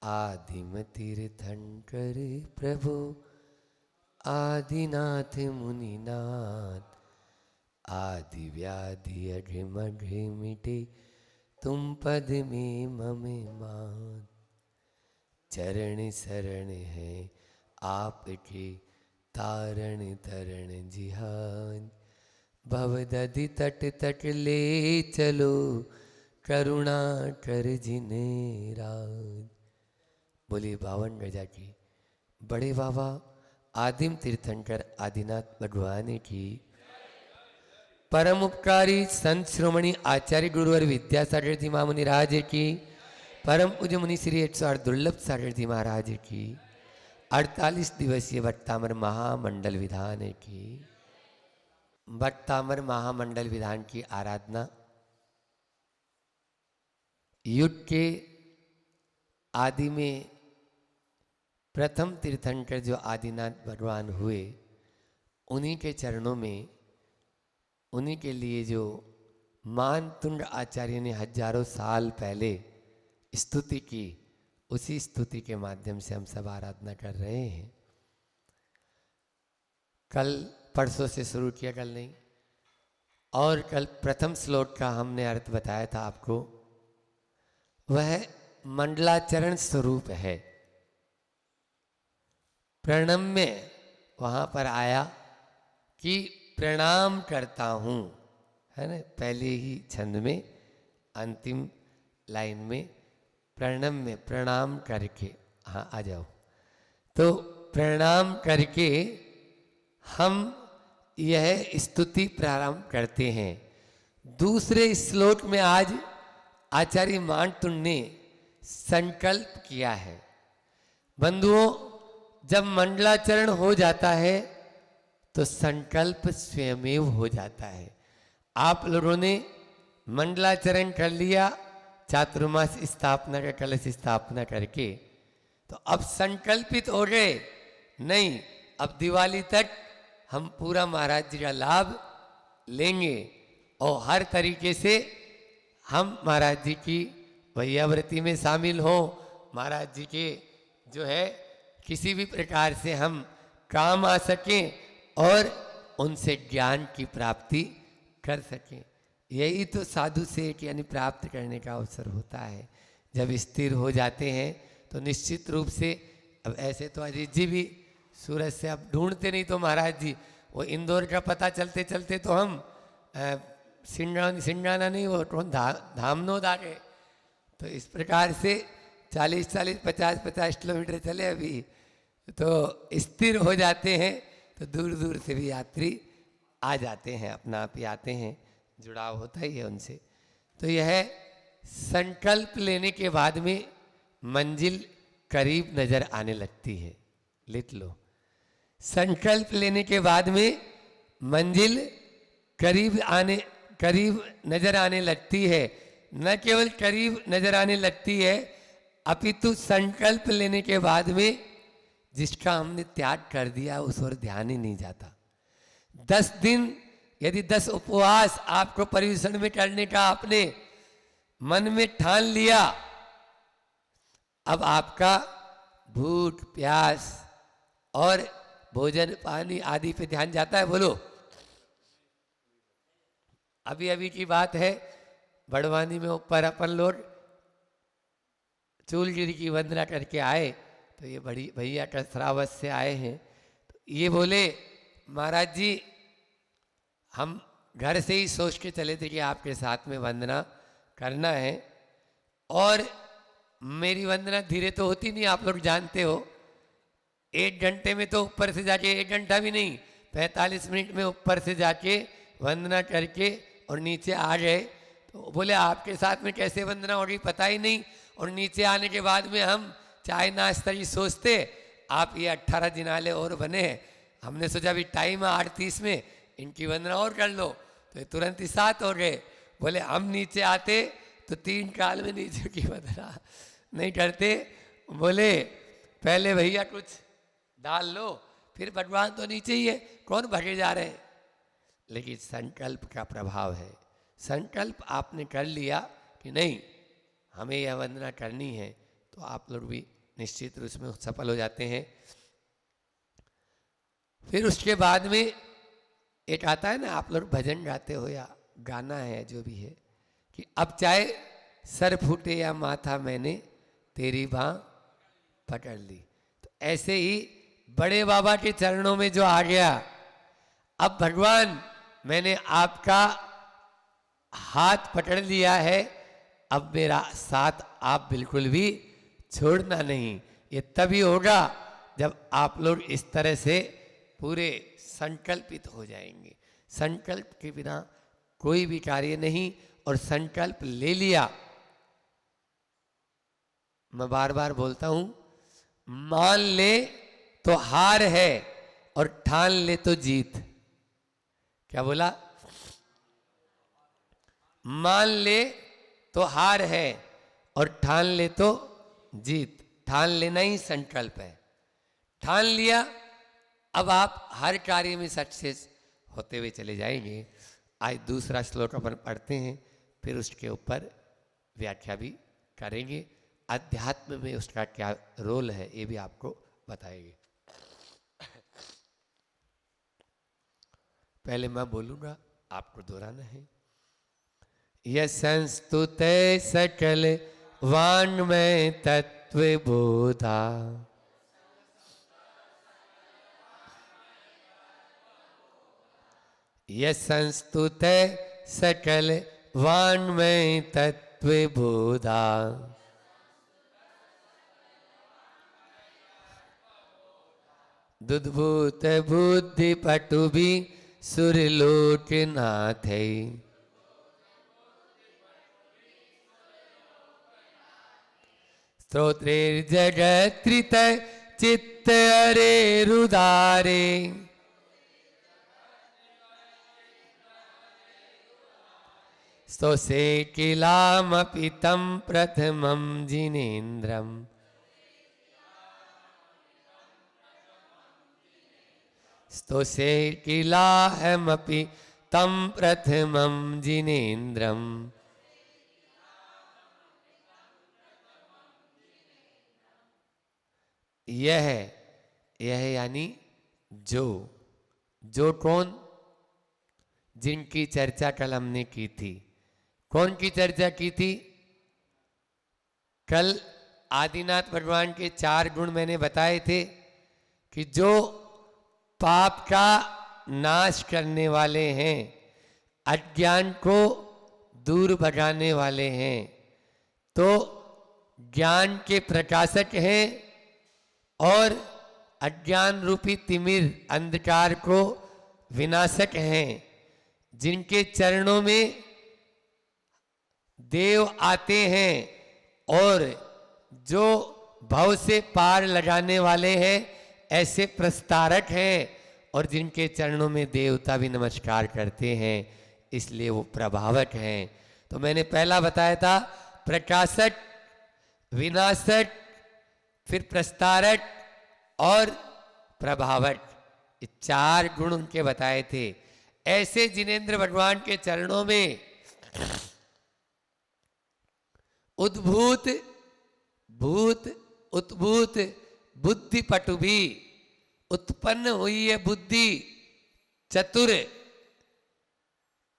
आदिम तीर्थंकर प्रभु आदिनाथ मुनिनाथ, आदि व्याधि अघिम मिटे तुम पद में मम मान। चरण शरण है आपके तारण तरण जिहान, भवदधि तट तट ले चलो करुणा कर जिने राज। बोली बावन गजा की बड़े बाबा आदिम तीर्थंकर आदिनाथ भगवान की, परम उपकारी संत श्रोमणी आचार्य गुरुवर विद्यासागर जी महामुनि राज की, परम पूज्य मुनि श्री 108 दुर्लभ सागर जी महाराज की, 48 दिवसीय भट्टामर महामंडल विधान की। भट्टामर महामंडल विधान की आराधना युग के आदि में प्रथम तीर्थंकर जो आदिनाथ भगवान हुए, उन्हीं के चरणों में, उन्हीं के लिए जो मानतुंड आचार्य ने हजारों साल पहले स्तुति की, उसी स्तुति के माध्यम से हम सब आराधना कर रहे हैं। कल परसों से शुरू किया, कल नहीं, और कल प्रथम श्लोक का हमने अर्थ बताया था आपको। वह मंडलाचरण स्वरूप है। प्रणम्य वहाँ पर आया कि प्रणाम करता हूँ, है ना, पहले ही छंद में अंतिम लाइन में प्रणम्य प्रणाम करके, हाँ आ जाओ, तो प्रणाम करके हम यह स्तुति प्रारंभ करते हैं। दूसरे श्लोक में आज आचार्य मानतुंड ने संकल्प किया है। बंधुओं, जब मंडलाचरण हो जाता है तो संकल्प स्वयमेव हो जाता है। आप लोगों ने मंडलाचरण कर लिया, चातुर्मास स्थापना का कलश स्थापना करके, तो अब संकल्पित हो गए, नहीं अब दिवाली तक हम पूरा महाराज जी का लाभ लेंगे और हर तरीके से हम महाराज जी की वैयाव्रती में शामिल हों, महाराज जी के जो है किसी भी प्रकार से हम काम आ सकें और उनसे ज्ञान की प्राप्ति कर सकें। यही तो साधु से यानी प्राप्त करने का अवसर होता है। जब स्थिर हो जाते हैं तो निश्चित रूप से, अब ऐसे तो अजीत जी भी सूरज से अब ढूंढते नहीं, तो महाराज जी वो इंदौर का पता चलते चलते तो हम सिंगाना नहीं, वो धामनोद आ गए। तो इस प्रकार से 40-40, 50-50 किलोमीटर चले अभी, तो स्थिर हो जाते हैं तो दूर दूर से भी यात्री आ जाते हैं, अपना आप ही आते हैं, जुड़ाव होता ही है उनसे। तो यह संकल्प लेने के बाद में मंजिल करीब नजर आने लगती है। लिख लो, संकल्प लेने के बाद में मंजिल करीब नजर आने लगती है। न केवल करीब नजर आने लगती है, अपितु संकल्प लेने के बाद में जिसका हमने त्याग कर दिया उस ओर ध्यान ही नहीं जाता। 10 दिन यदि 10 उपवास आपको परिवेषण में करने का आपने मन में ठान लिया, अब आपका भूख प्यास और भोजन पानी आदि पे ध्यान जाता है। बोलो, अभी अभी की बात है, बड़वानी में ऊपर अपन लोग चूलगिरी की वंदना करके आए, तो ये बड़ी भैया कसरावत से आए हैं, तो ये बोले महाराज जी हम घर से ही सोच के चले थे कि आपके साथ में वंदना करना है, और मेरी वंदना धीरे तो होती नहीं, आप लोग जानते हो। 1 घंटे में तो ऊपर से जाके, 1 घंटा भी नहीं, 45 मिनट में ऊपर से जाके वंदना करके और नीचे आ गए। तो बोले आपके साथ में कैसे वंदना होगी पता ही नहीं, और नीचे आने के बाद में हम चाय नाश्ता ही सोचते, आप ये 18 दिनाले और बने हैं, हमने सोचा अभी टाइम है 8:30 में, इनकी वंदना और कर लो, तो तुरंत ही 7 हो गए। बोले हम नीचे आते तो 3 काल में नीचे की वंदना नहीं करते, बोले पहले भैया कुछ डाल लो, फिर भगवान तो नीचे ही है, कौन भगे जा रहे हैं। लेकिन संकल्प का प्रभाव है। संकल्प आपने कर लिया कि नहीं हमें यह वंदना करनी है, तो तो आप लोग भी निश्चित रूप में सफल हो जाते हैं। फिर उसके बाद में एक आता है ना, आप लोग भजन गाते हो या गाना है जो भी है, कि अब चाहे सर फूटे या माथा मैंने तेरी बाँ पकड़ ली। तो ऐसे ही बड़े बाबा के चरणों में जो आ गया, अब भगवान मैंने आपका हाथ पकड़ लिया है, अब मेरा साथ आप बिल्कुल भी छोड़ना नहीं। ये तभी होगा जब आप लोग इस तरह से पूरे संकल्पित हो जाएंगे। संकल्प के बिना कोई भी कार्य नहीं, और संकल्प ले लिया, मैं बार बार बोलता हूं, मान ले तो हार है और ठान ले तो जीत। क्या बोला? मान ले तो हार है और ठान ले तो जीत। ठान लेना ही संकल्प है। ठान लिया, अब आप हर कार्य में सक्सेस होते हुए चले जाएंगे। आज दूसरा श्लोक अपन पढ़ते हैं, फिर उसके ऊपर व्याख्या भी करेंगे। अध्यात्म में उसका क्या रोल है ये भी आपको बताएंगे। पहले मैं बोलूंगा, आपको दोहराना है। यशंस्तुते सकल वाङ्मय तत्व बोधा, यशंस्तुते सकल वाङ्मय तत्व बोधा, दुद्भूत बुद्धि पटुबी सुरलोक नाथे, स्तोत्रेर्जगत्कृत चित्त अरे रुदारे, स्तोसे किलामपि तं प्रथमं जिनेन्द्रम्, स्तोसे किलाहमपि तं प्रथमं जिनेन्द्रम्। यह यानी जो कौन? जिनकी चर्चा कल हमने की थी। कौन की चर्चा की थी? कल आदिनाथ भगवान के 4 गुण मैंने बताए थे कि जो पाप का नाश करने वाले हैं, अज्ञान को दूर भगाने वाले हैं, तो ज्ञान के प्रकाशक हैं और अज्ञान रूपी तिमिर अंधकार को विनाशक हैं। जिनके चरणों में देव आते हैं और जो भव से पार लगाने वाले हैं, ऐसे प्रस्तारक हैं, और जिनके चरणों में देवता भी नमस्कार करते हैं, इसलिए वो प्रभावक हैं। तो मैंने पहला बताया था, प्रकाशक, विनाशक, फिर प्रस्तारक और प्रभावक, ये 4 गुण उनके बताए थे। ऐसे जिनेंद्र भगवान के चरणों में उद्भूत उत्भूत बुद्धि पटुभी, उत्पन्न हुई है बुद्धि चतुर,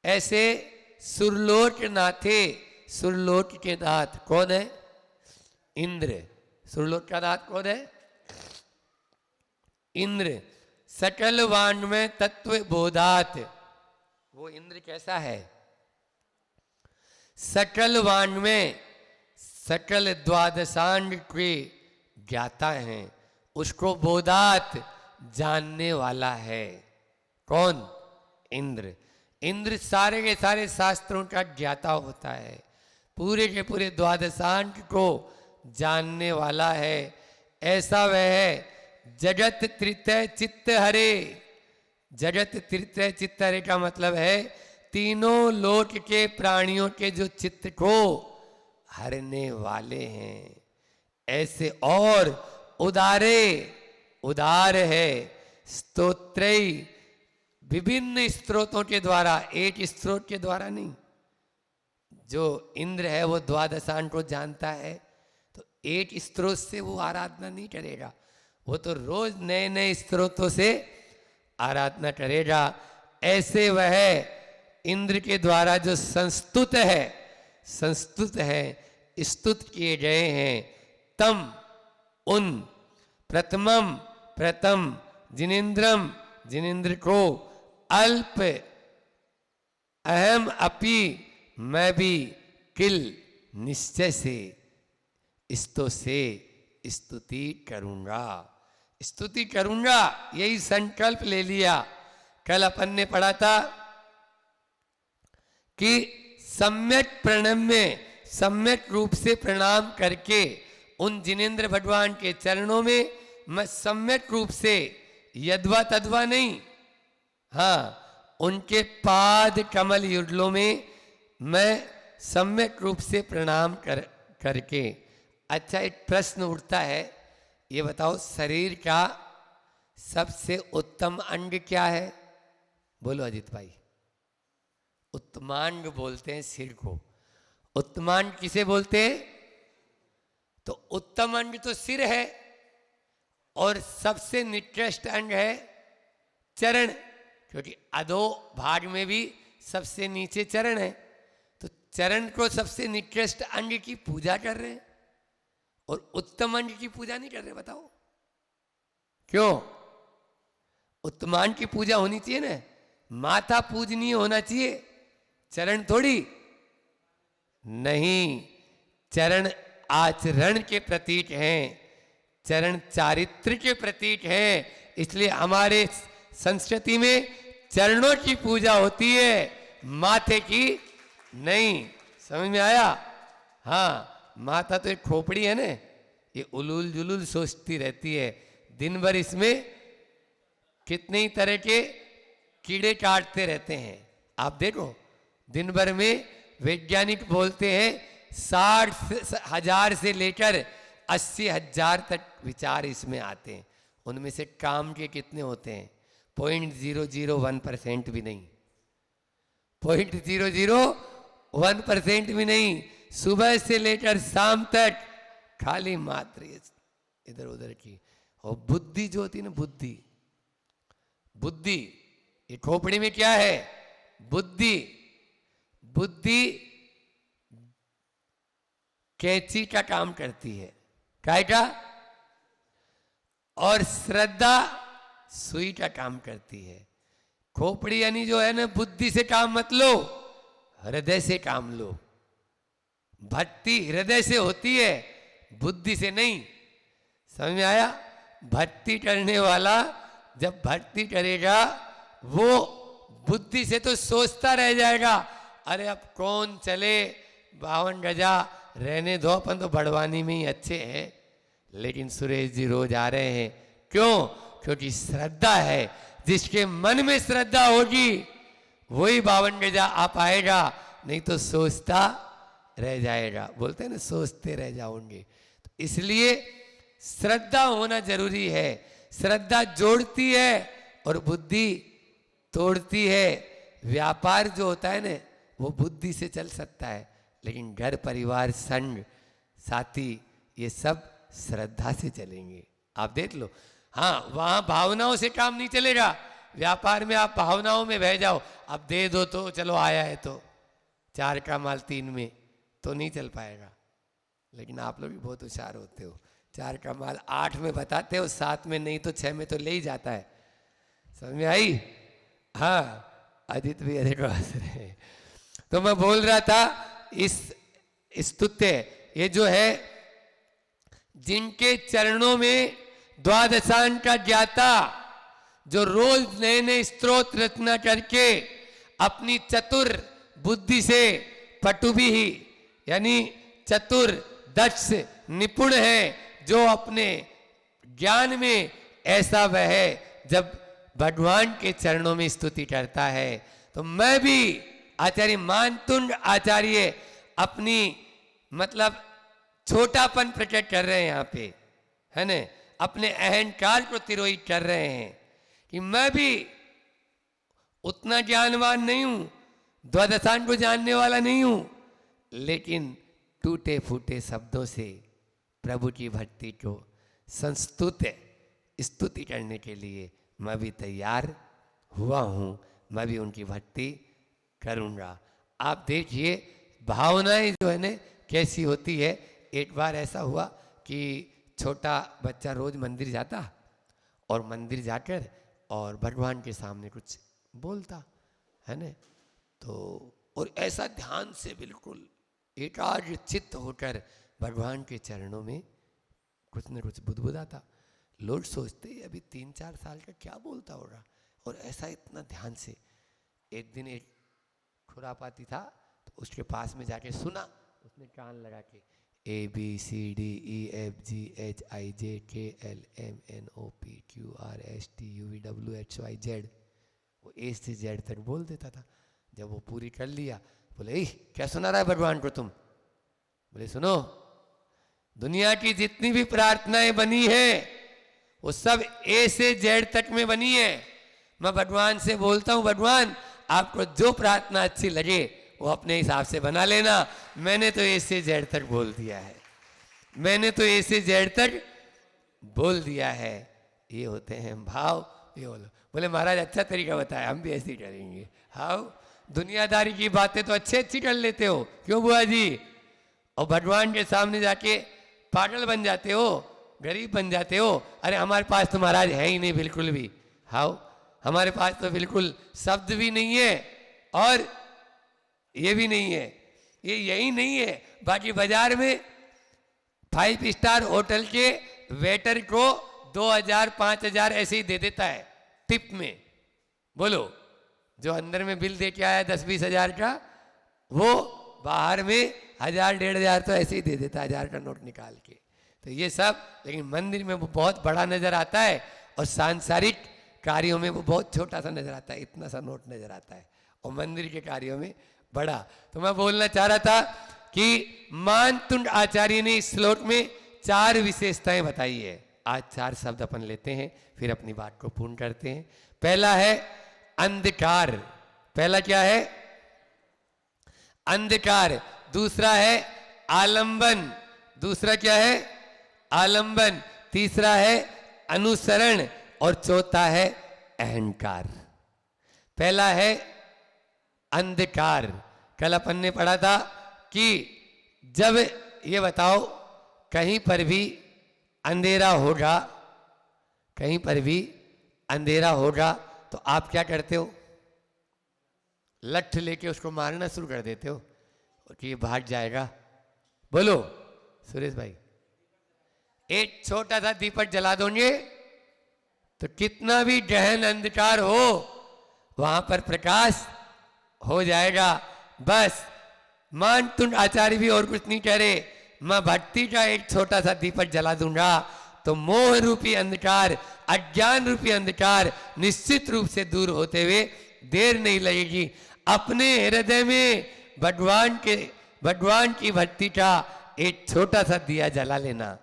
ऐसे सुरलोक नाथे, सुरलोक के नाथ कौन है? इंद्र। सुरलोक का नाथ कौन है? इंद्र। सकल वाङ्मय तत्व बोधात, वो इंद्र कैसा है? सकल वाङ्मय, सकल द्वादशांग के ज्ञाता हैं, उसको बोधात जानने वाला है। कौन? इंद्र। इंद्र सारे के सारे शास्त्रों का ज्ञाता होता है, पूरे के पूरे द्वादशांग को जानने वाला है। ऐसा वह है, जगत त्रितय चित्त हरे। जगत त्रितय चित्त हरे का मतलब है तीनों लोक के प्राणियों के जो चित्त को हरने वाले हैं। ऐसे और उदार है। स्तोत्रई, विभिन्न स्त्रोतों के द्वारा, एक स्त्रोत के द्वारा नहीं। जो इंद्र है वो द्वादशांग को जानता है, तो एक स्त्रोत से वो आराधना नहीं करेगा, वो तो रोज नए नए स्त्रोतों से आराधना करेगा। ऐसे वह इंद्र के द्वारा जो संस्तुत है, स्तुत किए गए हैं, तम उन प्रथम जिनेन्द्र को अल्प अहम अपि मैं भी किल निश्चय से स्तुति करूंगा, यही संकल्प ले लिया। कल अपन ने पढ़ा था कि सम्यक रूप से प्रणाम करके उन जिनेन्द्र भगवान के चरणों में मैं सम्यक रूप से, यद्वा तद्वा नहीं, हाँ, उनके पाद कमल युगलों में मैं सम्यक रूप से प्रणाम करके। अच्छा, एक प्रश्न उठता है, ये बताओ शरीर का सबसे उत्तम अंग क्या है? बोलो अजित भाई। उत्तमांग बोलते हैं सिर को। उत्तमांग किसे बोलते हैं? तो उत्तम अंग तो सिर है और सबसे निकृष्ट अंग है चरण, क्योंकि अधो भाग में भी सबसे नीचे चरण है। तो चरण को सबसे निकृष्ट अंग की पूजा कर रहे हैं और उत्तम अंग की पूजा नहीं कर रहे। बताओ क्यों? उत्तमांग की पूजा होनी चाहिए ना, माथा पूजनीय होना चाहिए, चरण थोड़ी। नहीं, चरण आचरण के प्रतीक हैं, चरण चारित्र के प्रतीक हैं। इसलिए हमारे संस्कृति में चरणों की पूजा होती है, माथे की नहीं। समझ में आया? हाँ, माथा तो एक खोपड़ी है ना, ये उलूल जुलूल सोचती रहती है दिन भर, इसमें कितने ही तरह के कीड़े काटते रहते हैं। आप देखो, दिन भर में वैज्ञानिक बोलते हैं 60,000 से लेकर 80,000 तक विचार इसमें आते हैं। उनमें से काम के कितने होते हैं? 0.001% भी नहीं, 0.001% भी नहीं। सुबह से लेकर शाम तक खाली मात्र इधर उधर की। और बुद्धि जो होती है ना, बुद्धि ये खोपड़ी में क्या है? बुद्धि कैंची का काम करती है, काय का? और श्रद्धा सुई का काम करती है। खोपड़ी यानी जो है ना, बुद्धि से काम मत लो, हृदय से काम लो। भक्ति हृदय से होती है, बुद्धि से नहीं। समझ में आया? भक्ति करने वाला जब भक्ति करेगा, वो बुद्धि से तो सोचता रह जाएगा, अरे अब कौन चले 52 गजा, रहने दो, अपन तो बड़वानी में ही अच्छे हैं। लेकिन सुरेश जी रोज आ रहे हैं, क्यों? क्योंकि श्रद्धा है। जिसके मन में श्रद्धा होगी वही 52 गजा आ पाएगा, नहीं तो सोचता रह जाएगा। बोलते हैं ना, सोचते रह जाओगे। तो इसलिए श्रद्धा होना जरूरी है। श्रद्धा जोड़ती है और बुद्धि तोड़ती है। व्यापार जो होता है ना, वो बुद्धि से चल सकता है, लेकिन घर परिवार संग साथी ये सब श्रद्धा से चलेंगे। आप देख लो, हाँ, वहां भावनाओं से काम नहीं चलेगा। व्यापार में आप भावनाओं में बह जाओ, अब दे दो तो चलो, आया है तो 4 का माल 3 में, तो नहीं चल पाएगा। लेकिन आप लोग भी बहुत होशियार होते हो, 4 का माल 8 में बताते हो, 7 में नहीं तो 6 में तो ले ही जाता है। समझ में आई? हाँ, अदित भी अधिक हंस रहे। तो मैं बोल रहा था, इस स्तुत्य ये जो है, जिनके चरणों में द्वादशान का ज्ञाता, जो रोज नए नए स्त्रोत रचना करके अपनी चतुर बुद्धि से, पटुभी ही यानी चतुर दक्ष निपुण है, जो अपने ज्ञान में ऐसा वह है, जब भगवान के चरणों में स्तुति करता है। तो मैं भी आचार्य मानतुंड आचार्य अपनी मतलब छोटापन प्रकट कर रहे हैं यहाँ पे, है ना, अपने अहंकार को तिरोहित कर रहे हैं कि मैं भी उतना ज्ञानवान नहीं हूं, द्वादशान को जानने वाला नहीं हूं, लेकिन टूटे फूटे शब्दों से प्रभु की भक्ति को स्तुति करने के लिए मैं भी तैयार हुआ हूँ, मैं भी उनकी भक्ति करूँगा। आप देखिए भावनाएं जो है ना कैसी होती है। एक बार ऐसा हुआ कि छोटा बच्चा रोज मंदिर जाता और मंदिर जाकर और भगवान के सामने कुछ बोलता है ना, तो और ऐसा ध्यान से बिल्कुल एकाग्र चित्त होकर भगवान के चरणों में कुछ न कुछ बुदबुदाता। लोग सोचते हैं अभी 3-4 साल का क्या बोलता होगा, और ऐसा इतना ध्यान से। एक दिन एक खुरापाती था तो उसके पास में जाके सुना, उसने कान लगा के ABCDEFGHIJKLMNOPQRSTUVWXYZ, वो A से Z तक बोल देता था। जब वो पूरी कर लिया बोले क्या सुना रहा है भगवान को तुम? बोले सुनो, दुनिया की जितनी भी प्रार्थनाएं बनी है वो सब A से Z तक में बनी है। मैं भगवान से बोलता हूँ भगवान आपको जो प्रार्थना अच्छी लगे वो अपने हिसाब से बना लेना, मैंने तो A से Z तक बोल दिया है, मैंने तो A से Z तक बोल दिया है। ये होते हैं भाव। ये बोले महाराज अच्छा तरीका बताया, हम भी ऐसे ही करेंगे। हाउ दुनियादारी की बातें तो अच्छी कर लेते हो, क्यों बुआ जी? और भगवान के सामने जाके पागल बन जाते हो, गरीब बन जाते हो। अरे हमारे पास तो महाराज है ही नहीं बिल्कुल भी। हाउ हमारे पास तो बिल्कुल शब्द भी नहीं है और ये भी नहीं है, ये यही नहीं है। बाकी बाजार में 5 स्टार होटल के वेटर को 2000-5000 ऐसे ही दे देता है टिप में। बोलो, जो अंदर में बिल दे के आया 10-20 हजार का, वो बाहर में 1000-1500 तो ऐसे ही दे देता है, 1000 का नोट निकाल के। तो ये सब, लेकिन मंदिर में वो बहुत बड़ा नजर आता है और सांसारिक कार्यों में वो बहुत छोटा सा नजर आता है, इतना सा नोट नजर आता है, और मंदिर के कार्यों में बड़ा। तो मैं बोलना चाह रहा था कि मानतुंड आचार्य ने इस श्लोक में 4 विशेषताएं बताई है। आज 4 शब्द अपन लेते हैं, फिर अपनी बात को पूर्ण करते हैं। पहला है अंधकार। पहला क्या है? अंधकार। दूसरा है आलंबन। दूसरा क्या है? आलंबन। तीसरा है अनुसरण और चौथा है अहंकार। पहला है अंधकार। कल अपन ने पढ़ा था कि जब ये बताओ कहीं पर भी अंधेरा होगा, कहीं पर भी अंधेरा होगा तो आप क्या करते हो? लठ लेके उसको मारना शुरू कर देते हो कि ये भाग जाएगा। बोलो सुरेश भाई, एक छोटा सा दीपक जला दोगे तो कितना भी गहन अंधकार हो वहां पर प्रकाश हो जाएगा। बस मानतुंड आचार्य भी और कुछ नहीं कह रहे, मैं भक्ति का एक छोटा सा दीपक जला दूंगा तो मोह रूपी अंधकार, अज्ञान रूपी अंधकार निश्चित रूप से दूर होते हुए देर नहीं लगेगी। अपने हृदय में भगवान की भक्ति का एक छोटा सा दिया जला लेना।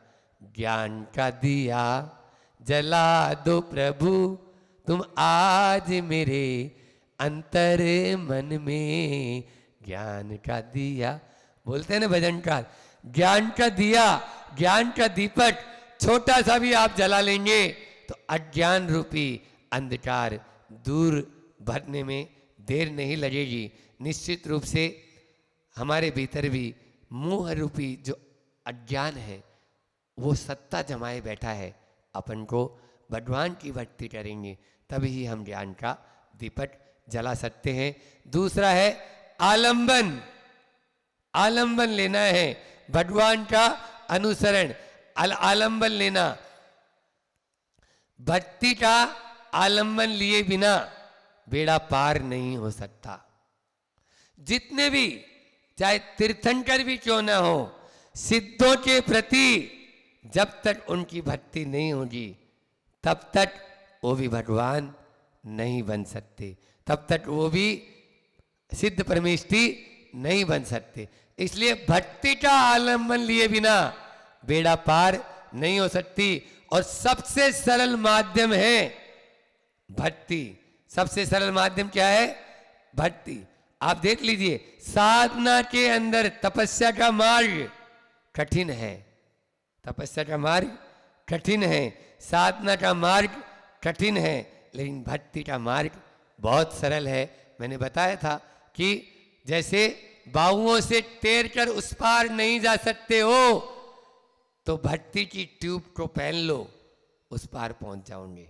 ज्ञान का दिया जला दो प्रभु तुम आज मेरे अंतर मन में। ज्ञान का दिया बोलते हैं ना भजनकार, ज्ञान का दिया, ज्ञान का दीपक छोटा सा भी आप जला लेंगे तो अज्ञान रूपी अंधकार दूर भरने में देर नहीं लगेगी। निश्चित रूप से हमारे भीतर भी मोह रूपी जो अज्ञान है वो सत्ता जमाए बैठा है। अपन को भगवान की भक्ति करेंगे तभी हम ज्ञान का दीपक जला सकते हैं। दूसरा है आलंबन। आलंबन लेना है, भगवान का अनुसरण, आलंबन लेना। भक्ति का आलंबन लिए बिना बेड़ा पार नहीं हो सकता। जितने भी चाहे तीर्थंकर भी क्यों ना हो, सिद्धों के प्रति जब तक उनकी भक्ति नहीं होगी तब तक वो भी भगवान नहीं बन सकते, तब तक वो भी सिद्ध परमेष्ठी नहीं बन सकते। इसलिए भक्ति का आलंबन लिए बिना बेड़ा पार नहीं हो सकती। और सबसे सरल माध्यम है भक्ति। सबसे सरल माध्यम क्या है? भक्ति। आप देख लीजिए, साधना के अंदर तपस्या का मार्ग कठिन है, तपस्या का मार्ग कठिन है, साधना का मार्ग कठिन है, लेकिन भक्ति का मार्ग बहुत सरल है। मैंने बताया था कि जैसे बाहुओं से तैर कर उस पार नहीं जा सकते हो, तो भक्ति की ट्यूब को पहन लो, उस पार पहुंच जाओगे।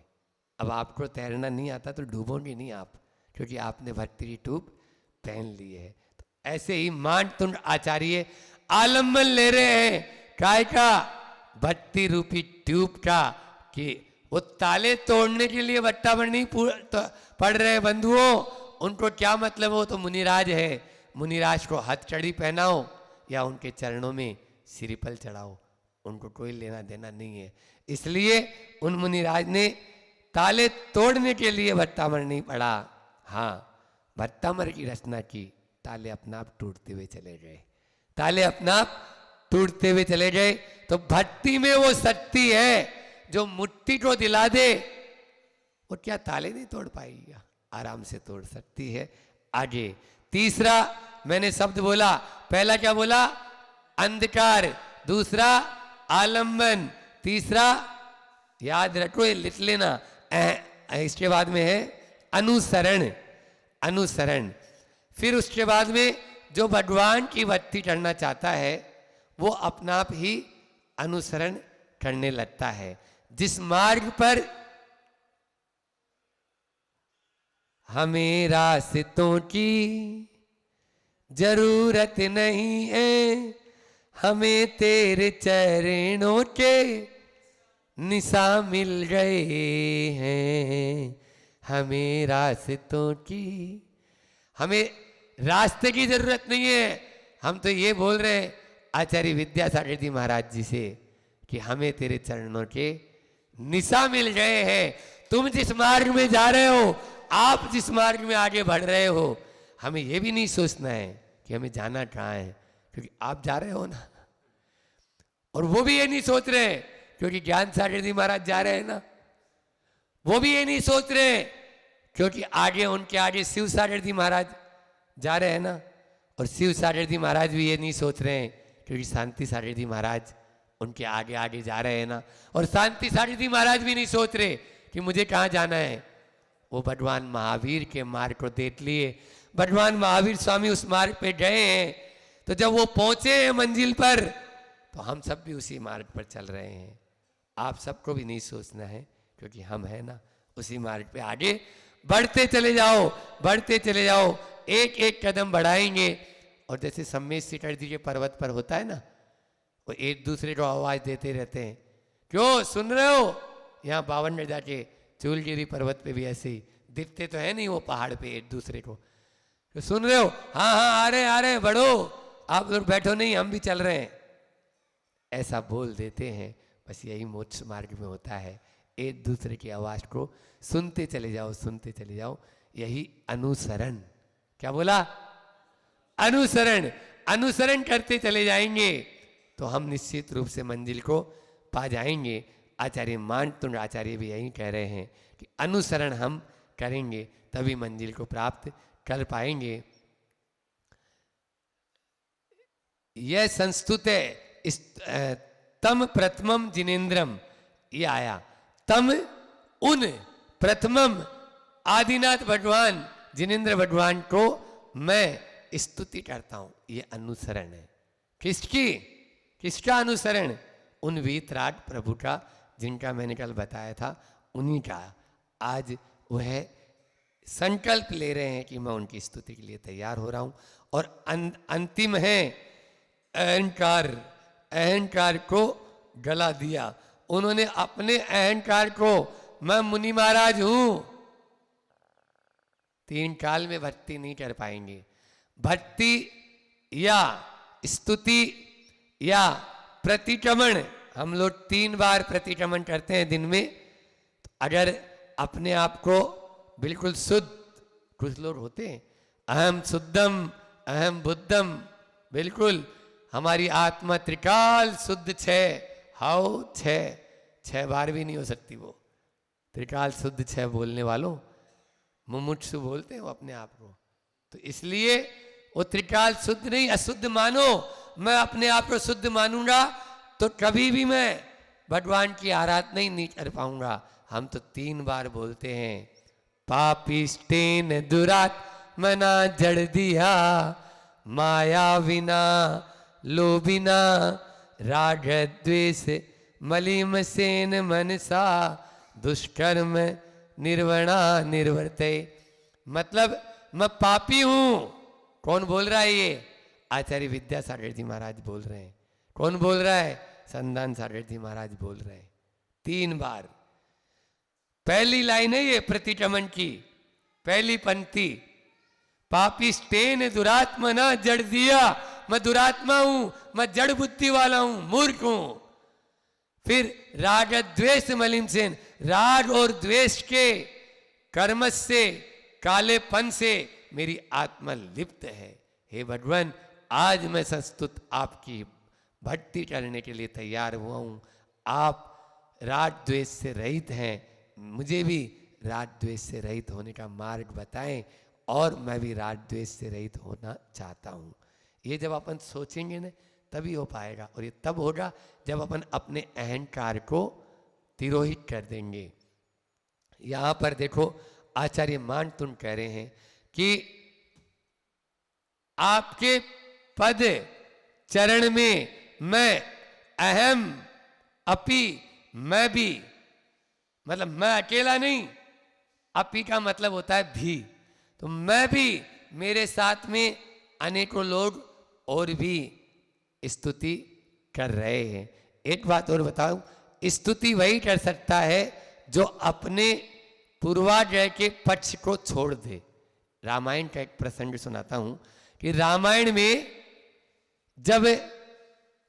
अब आपको तैरना नहीं आता तो डूबोगे नहीं आप, क्योंकि आपने भक्ति की ट्यूब पहन ली है। तो ऐसे ही मानतुंड आचार्य आलम्बन ले रहे हैं काय का, भक्ति रूपी ट्यूब का, कि वो ताले तोड़ने के लिए वट्टामण नहीं पढ़ रहे बंधुओं, उनको क्या मतलब हो तो मुनिराज है, मुनिराज को हथकड़ी पहनाओ या उनके चरणों में श्रीफल चढ़ाओ, उनको कोई लेना देना नहीं है। इसलिए उन मुनिराज ने ताले तोड़ने के लिए भट्टामर नहीं पढ़ा, हाँ भट्टामर की रचना की, ताले अपना आप टूटते हुए चले गए, ताले अपना आप टूटते हुए चले गए। तो भक्ति में वो शक्ति है जो मुट्ठी को दिला दे, वो क्या ताले नहीं तोड़ पाएगी, आराम से तोड़ सकती है। आगे तीसरा मैंने शब्द बोला, पहला क्या बोला, अंधकार, दूसरा आलंबन, तीसरा याद रखो, ये लिख लेना, इसके बाद में है अनुसरण, अनुसरण। फिर उसके बाद में जो भगवान की भक्ति करना चाहता है वो अपना आप ही अनुसरण करने लगता है। जिस मार्ग पर हमें रास्तों की जरूरत नहीं है, हमें तेरे चरणों के निशा मिल गए हैं, हमें रास्तों की, हमें रास्ते की जरूरत नहीं है। हम तो ये बोल रहे हैं आचार्य विद्यासागर जी महाराज जी से कि हमें तेरे चरणों के निशा मिल गए हैं। तुम जिस मार्ग में जा रहे हो, आप जिस मार्ग में आगे बढ़ रहे हो, हमें ये भी नहीं सोचना है कि हमें जाना कहाँ है, क्योंकि आप जा रहे हो ना। और वो भी ये नहीं सोच रहे क्योंकि ज्ञान सागर जी महाराज जा रहे हैं ना, वो भी ये नहीं सोच रहे क्योंकि आगे उनके आगे शिव सागर जी महाराज जा रहे हैं ना, और शिव सागर जी महाराज भी ये नहीं सोच रहे हैं क्योंकि शांति सागर जी महाराज उनके आगे आगे जा रहे हैं ना, और शांति सागर जी महाराज भी नहीं सोच रहे कि मुझे कहाँ जाना है। वो भगवान महावीर के मार्ग को देख लिए, भगवान महावीर स्वामी उस मार्ग पे गए हैं, तो जब वो पहुंचे हैं मंजिल पर, तो हम सब भी उसी मार्ग पर चल रहे हैं। आप सबको भी नहीं सोचना है क्योंकि हम हैं ना उसी मार्ग पे, आगे बढ़ते चले जाओ, बढ़ते चले जाओ, एक एक कदम बढ़ाएंगे। और जैसे सम्मेद सिटर जी के पर्वत पर होता है ना, वो एक दूसरे को आवाज देते रहते हैं, क्यों सुन रहे हो, यहाँ 52 जाके चूलगिरी पर्वत पे भी ऐसे ही दिखते तो है नहीं वो पहाड़ पे एक दूसरे को, तो सुन रहे हो, हाँ हाँ आ रहे बढ़ो, आप लोग बैठो नहीं हम भी चल रहे हैं, ऐसा बोल देते हैं। बस यही मोक्ष मार्ग में होता है, एक दूसरे की आवाज को सुनते चले जाओ, सुनते चले जाओ, यही अनुसरण। क्या बोला, अनुसरण, अनुसरण करते चले जाएंगे तो हम निश्चित रूप से मंजिल को पा जाएंगे। आचार्य मानतुंड आचार्य भी यही कह रहे हैं कि अनुसरण हम करेंगे तभी मंजिल को प्राप्त कर पाएंगे। यह संस्तुत है तम प्रथमम जिनेन्द्रम, ये आया तम उन प्रथमम आदिनाथ भगवान जिनेन्द्र भगवान को मैं स्तुति करता हूं। ये अनुसरण है, किसकी, किसका अनुसरण, उन वीतराग प्रभु का जिनका मैंने कल बताया था, उन्हीं का। आज वह संकल्प ले रहे हैं कि मैं उनकी स्तुति के लिए तैयार हो रहा हूं। और अंतिम है अहंकार, अहंकार को गला दिया उन्होंने, अपने अहंकार को, मैं मुनि महाराज हूं, 3 काल में भक्ति नहीं कर पाएंगे। भक्ति या स्तुति या प्रतिक्रमण, हम लोग 3 बार प्रतिक्रमण करते हैं दिन में, तो अगर अपने आप को बिल्कुल शुद्ध, कुछ लोग होते हैं अहम शुद्धम अहम बुद्धम, बिल्कुल हमारी आत्मा त्रिकाल शुद्ध 6 हाउ 6 बार भी नहीं हो सकती वो त्रिकाल शुद्ध 6 बोलने वालों, मुमुक्षु बोलते हैं वो अपने आप को। तो इसलिए वो त्रिकाल शुद्ध नहीं, अशुद्ध मानो, मैं अपने आप को शुद्ध मानूंगा तो कभी भी मैं भगवान की आराधना ही नहीं कर पाऊंगा। हम तो 3 बार बोलते हैं, पापिष्टेन दुरात्मना जड़ दिया, माया विना लोभिना राग द्वेष मलिम सेन मनसा, दुष्कर्म निर्वणा निर्वर्ते। मतलब मैं पापी हूं। कौन बोल रहा है ये? आचार्य विद्यासागर जी महाराज बोल रहे हैं। कौन बोल रहा है? संदान सागर जी महाराज बोल रहे हैं 3 बार। पहली लाइन है ये प्रतिक्रमण की, पहली पंक्ति, पापिष्टेन दुरात्मना जड़ दिया। मैं दुरात्मा हूं, मैं जड़ बुद्धि वाला हूं, मूर्ख हूं। फिर राग द्वेष मलिन सेन, राग और द्वेष के कर्म से, कालेपन से मेरी आत्मा लिप्त है। हे भगवान, आज मैं संस्तुत आपकी भक्ति करने के लिए तैयार हुआ हूं। आप राग द्वेष से रहित हैं, मुझे भी राग द्वेष से रहित होने का मार्ग बताएं, और मैं भी राग द्वेष से रहित होना चाहता हूं। ये जब अपन सोचेंगे ना तभी हो पाएगा, और ये तब होगा जब अपन अपने अहंकार को तिरोहित कर देंगे। यहां पर देखो आचार्य मानतुन कह रहे हैं कि आपके पद चरण में मैं अहम अपि, मैं भी, मतलब मैं अकेला नहीं, अपि का मतलब होता है भी, तो मैं भी, मेरे साथ में अनेकों लोग और भी स्तुति कर रहे हैं। एक बात और बताऊं, स्तुति वही कर सकता है जो अपने पूर्वाग्रह के पक्ष को छोड़ दे। रामायण का एक प्रसंग सुनाता हूं कि रामायण में जब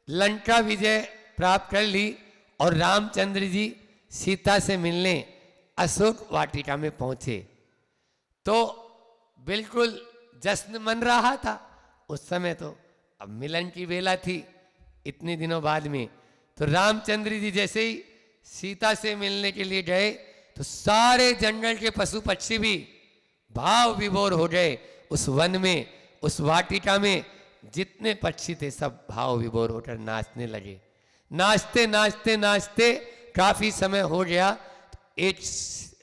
लंका विजय प्राप्त कर ली और रामचंद्र जी सीता से मिलने अशोक वाटिका में पहुंचे, तो बिल्कुल जश्न मन रहा था। उस समय तो अब मिलन की बेला थी, इतने दिनों बाद में। तो रामचंद्र जी जैसे ही सीता से मिलने के लिए गए तो सारे जंगल के पशु पक्षी भी भाव विभोर हो गए। उस वन में, उस वाटिका में जितने पक्षी थे सब भाव विभोर होकर नाचने लगे। नाचते नाचते नाचते काफी समय हो गया। एक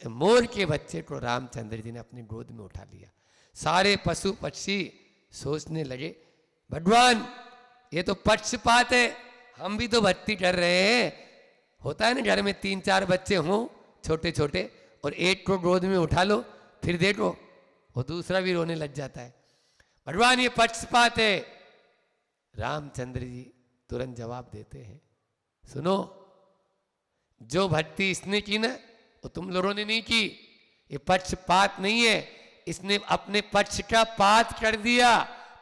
मोर के बच्चे को रामचंद्र जी ने अपनी गोद में उठा लिया। सारे पशु पक्षी सोचने लगे, भगवान ये तो पक्षपात है, हम भी तो भक्ति कर रहे हैं। होता है ना घर में 3-4 बच्चे हों छोटे छोटे, और एक को गोद में उठा लो, फिर देखो वो दूसरा भी रोने लग जाता है। भगवान ये पक्षपात है। रामचंद्र जी तुरंत जवाब देते हैं, सुनो, जो भक्ति इसने की ना वो तुम लोगों ने नहीं की। ये पक्षपात नहीं है, इसने अपने पक्ष का पात कर दिया,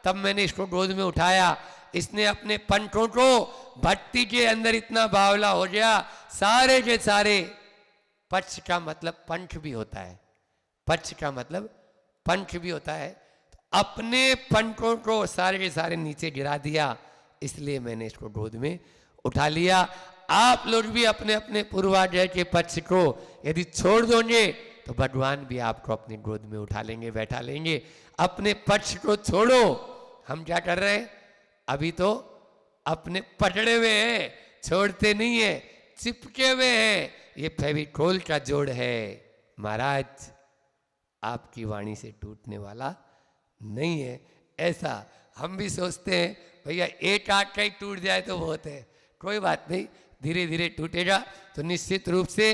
तब मैंने इसको गोद में उठाया। इसने अपने पंखों को भक्ति के अंदर इतना बावला हो गया, सारे के सारे, पक्ष का मतलब पंख भी होता है, पक्ष का मतलब पंख भी होता है, तो अपने पंखों को सारे के सारे नीचे गिरा दिया, इसलिए मैंने इसको गोद में उठा लिया। आप लोग भी अपने अपने पूर्वाग्रह के पक्ष को यदि छोड़ दोगे तो भगवान भी आपको अपनी गोद में उठा लेंगे, बैठा लेंगे। अपने पक्ष को छोड़ो। हम क्या कर रहे हैं? अभी तो अपने पकड़े हुए हैं, छोड़ते नहीं है, चिपके हुए हैं। ये फेविकोल का जोड़ है महाराज, आपकी वाणी से टूटने वाला नहीं है। ऐसा हम भी सोचते हैं, भैया एक आंख का ही टूट जाए तो बहुत है, कोई बात नहीं, धीरे धीरे टूटेगा। तो निश्चित रूप से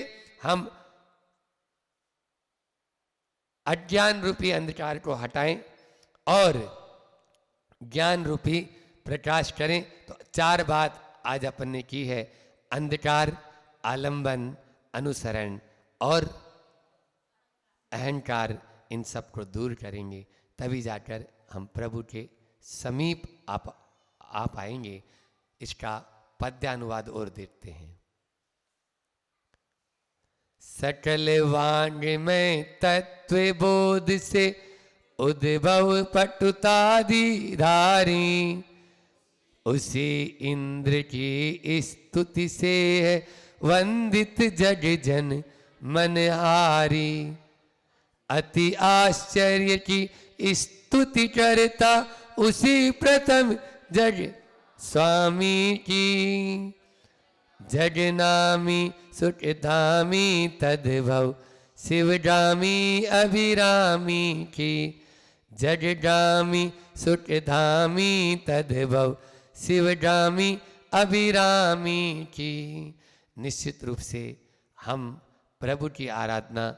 हम अज्ञान रूपी अंधकार को हटाएं और ज्ञान रूपी प्रकाश करें। तो 4 बात आज अपन ने की है, अंधकार, आलंबन, अनुसरण और अहंकार। इन सब को दूर करेंगे तभी जाकर हम प्रभु के समीप आ पाएंगे। इसका पद्यानुवाद और देखते हैं। सकल वांग में तत्व बोध से उद्भव पटुतादि धारी, उसी इंद्र की स्तुति से है वंदित जग जन मनहारी। अति आश्चर्य की स्तुति करता उसी प्रथम जग स्वामी की, जगनामी सुखधामी तद्भव शिवगामी अभिरामी की। जगगामी सुखधामी तद्भव शिवगामी अभिरामी की। निश्चित रूप से हम प्रभु की आराधना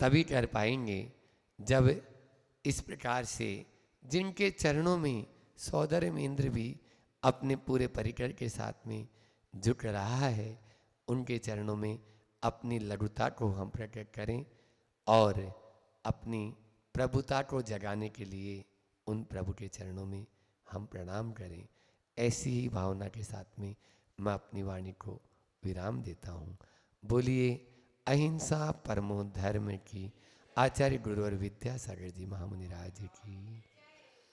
तभी कर पाएंगे जब इस प्रकार से जिनके चरणों में सौंदर्येंद्र भी अपने पूरे परिकर के साथ में झुक रहा है, उनके चरणों में अपनी लघुता को हम प्रकट करें और अपनी प्रभुता को जगाने के लिए उन प्रभु के चरणों में हम प्रणाम करें। ऐसी ही भावना के साथ में मैं अपनी वाणी को विराम देता हूँ। बोलिए अहिंसा परमो धर्म की। आचार्य गुरुवर विद्यासागर जी महामुनि राज की।